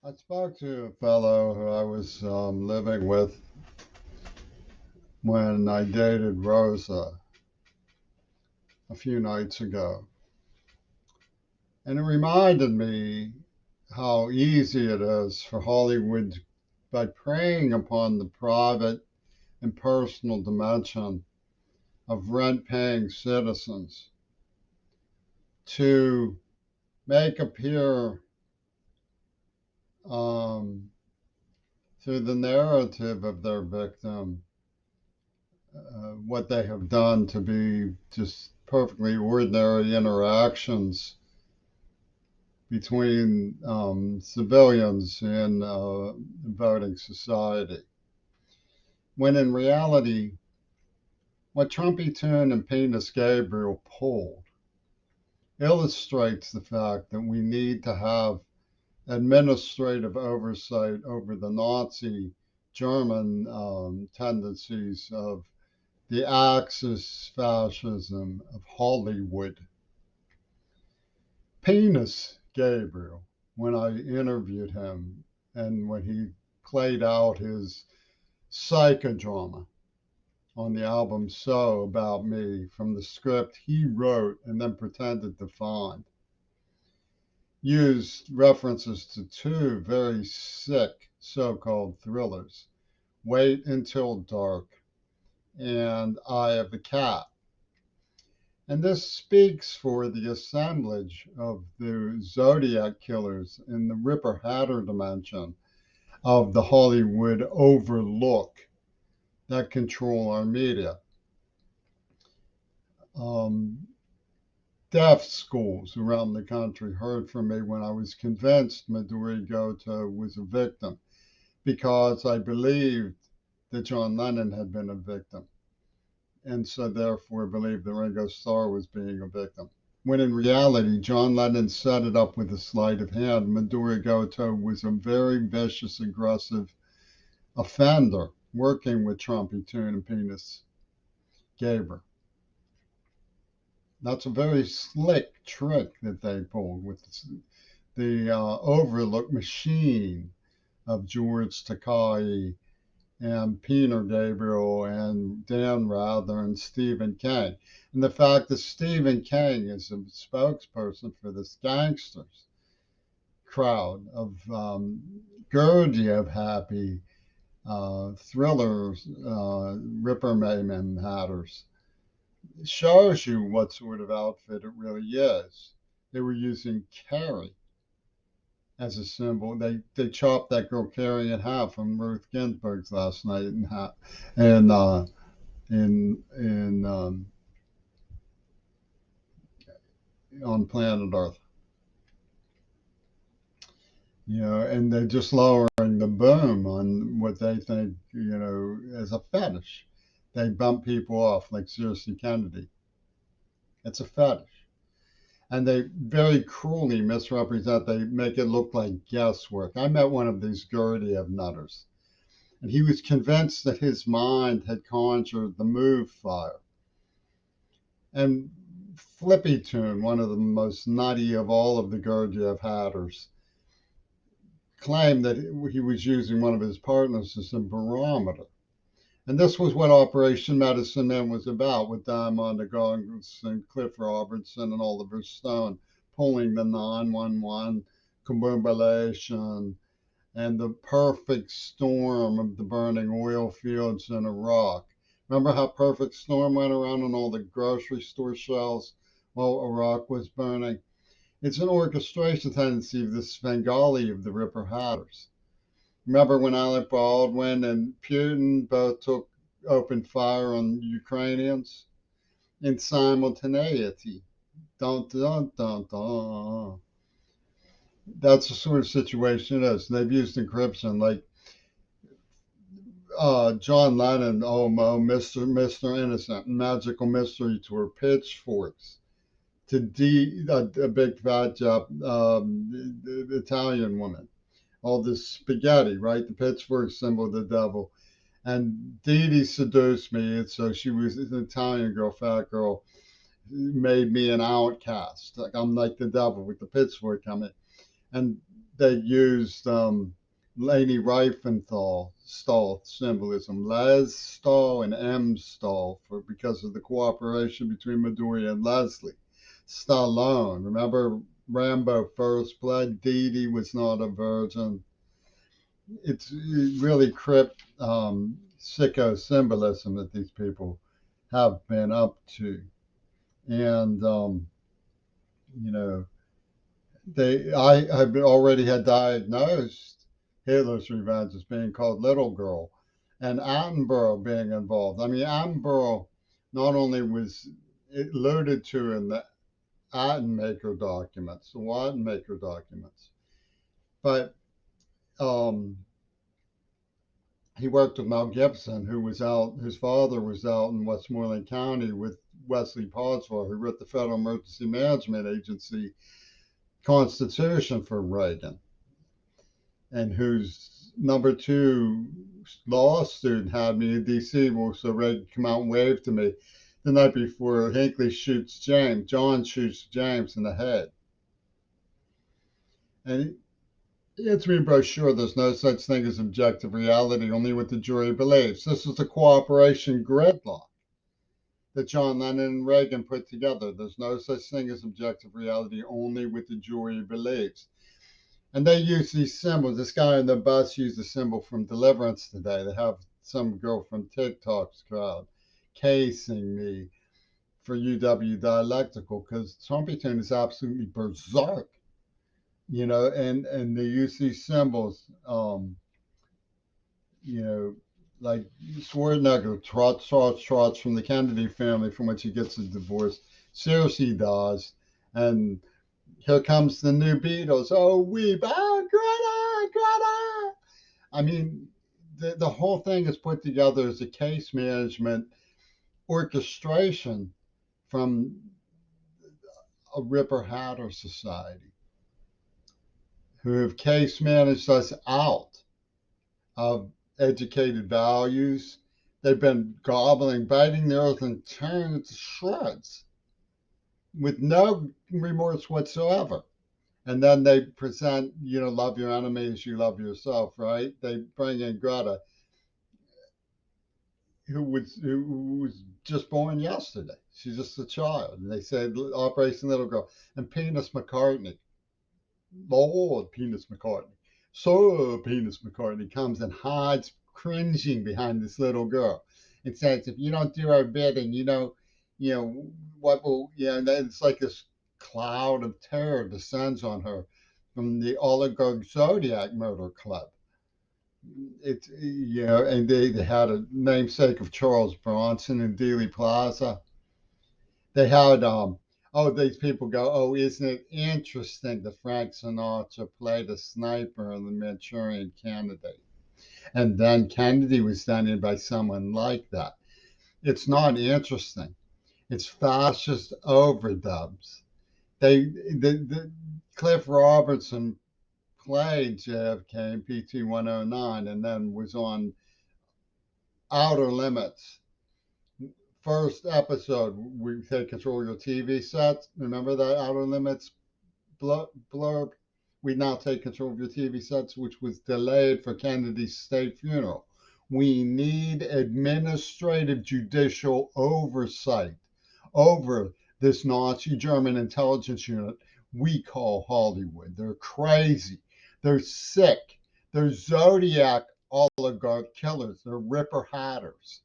I spoke to a fellow who I was living with when I dated Rosa a few nights ago. And it reminded me how easy it is for Hollywood, by preying upon the private and personal dimension of rent paying citizens, to make appear um, through the narrative of their victim what they have done to be just perfectly ordinary interactions between civilians in voting society. When in reality, what Trumpytune and Penis Gabriel pulled illustrates the fact that we need to have administrative oversight over the Nazi German tendencies of the Axis fascism of Hollywood. Penis Gabriel, when I interviewed him and when he played out his psychodrama on the album So About Me from the script he wrote and then pretended to find, used references to two very sick so called thrillers, Wait Until Dark and Eye of the Cat. And this speaks for the assemblage of the Zodiac killers in the Ripper Hatter dimension of the Hollywood overlook that control our media. Um, Deaf schools around the country heard from me when I was convinced Midori Goto was a victim because I believed that John Lennon had been a victim, and so therefore believed that Ringo Starr was being a victim. When in reality, John Lennon set it up with a sleight of hand. Midori Goto was a very vicious, aggressive offender working with Trumpytune and Penis Gabriel. That's a very slick trick that they pulled with the Overlook machine of George Takei and Peter Gabriel and Dan Rather and Stephen King. And the fact that Stephen King is a spokesperson for this gangsters crowd of Gurdjieff happy thrillers, Ripper Mayhem hatters, shows you what sort of outfit it really is. They were using Carrie as a symbol. They chopped that girl Carrie in half on Ruth Ginsburg's last night in half, and in on planet Earth. And they're just lowering the boom on what they think, as a fetish. They bump people off like seriously Kennedy. It's a fetish. And they very cruelly misrepresent, they make it look like guesswork. I met one of these Gurdjieff nutters, and he was convinced that his mind had conjured the move fire. And Flippytune, one of the most nutty of all of the Gurdjieff hatters, claimed that he was using one of his partners as a barometer. And this was what Operation Medicine Man was about, with Diamond DeGongos and Cliff Robertson and Oliver Stone pulling the 911 kaboombalation and the perfect storm of the burning oil fields in Iraq. Remember how Perfect Storm went around on all the grocery store shelves while Iraq was burning? It's an orchestration tendency of the Svengali of the Ripper Hatters. Remember when Alec Baldwin and Putin both took open fire on Ukrainians in simultaneity? Dun, dun, dun, dun. That's the sort of situation it is. They've used encryption like John Lennon, Mr. Innocent, Magical Mystery Tour, pitchforks to a big fat Italian woman. All this spaghetti, right? The pitchfork symbol of the devil. And Dee Dee seduced me, and so she was an Italian girl, fat girl, made me an outcast. Like I'm like the devil with the pitchfork coming. And they used Leni Riefenstahl stall symbolism, Les Stahl and M Stahl, for because of the cooperation between Midori and Leslie. Stallone, remember Rambo First Blood? Dee Dee was not a virgin. It's really crypt sicko symbolism that these people have been up to, and you know, I already had diagnosed Hitler's Revenge as being called Little Girl, and Attenborough being involved. I mean, Attenborough not only was alluded to in the Attenmaker documents, the Wattenmaker documents, but um, he worked with Mel Gibson, who was out. His father was out in Westmoreland County with Wesley Posvar, who wrote the Federal Emergency Management Agency Constitution for Reagan, and whose number two law student had me in D.C. So Reagan come out and waved to me the night before Hinckley shoots James. John shoots James in the head, and it's me brochure. There's no such thing as objective reality, only what the jury believes. This is the cooperation gridlock that John Lennon and Reagan put together. There's no such thing as objective reality, only what the jury believes. And they use these symbols. This guy on the bus used a symbol from Deliverance today. They have some girl from TikTok's crowd casing me for UW Dialectical because Trumpytune is absolutely berserk, and they use these symbols, you know, like Schwarzenegger trots from the Kennedy family from which he gets a divorce. Seriously does. And here comes the new Beatles. Oh, weep. Oh, Greta, Greta. I mean, the whole thing is put together as a case management orchestration from a Ripper Hatter society who have case managed us out of educated values. They've been gobbling, biting the earth and tearing it to shreds with no remorse whatsoever. And then they present, love your enemy as you love yourself, right? They bring in Greta, who was just born yesterday. She's just a child. And they said Operation Little Girl. And Penis McCartney, Lord Penis McCartney, Sir Penis McCartney comes and hides cringing behind this little girl and says, if you don't do our bidding, what will, and it's like this cloud of terror descends on her from the oligarch Zodiac murder club. It's, and they had a namesake of Charles Bronson in Dealey Plaza. They had, these people go, oh, isn't it interesting that Frank Sinatra played a sniper in the Manchurian Candidate? And then Kennedy was done in by someone like that. It's not interesting. It's fascist overdubs. The Cliff Robertson played JFK in PT 109 and then was on Outer Limits. First episode, we take control of your TV sets. Remember that Outer Limits blurb? We now take control of your TV sets, which was delayed for Kennedy's state funeral. We need administrative judicial oversight over this Nazi German intelligence unit we call Hollywood. They're crazy. They're sick. They're Zodiac oligarch killers. They're Ripper Hatters.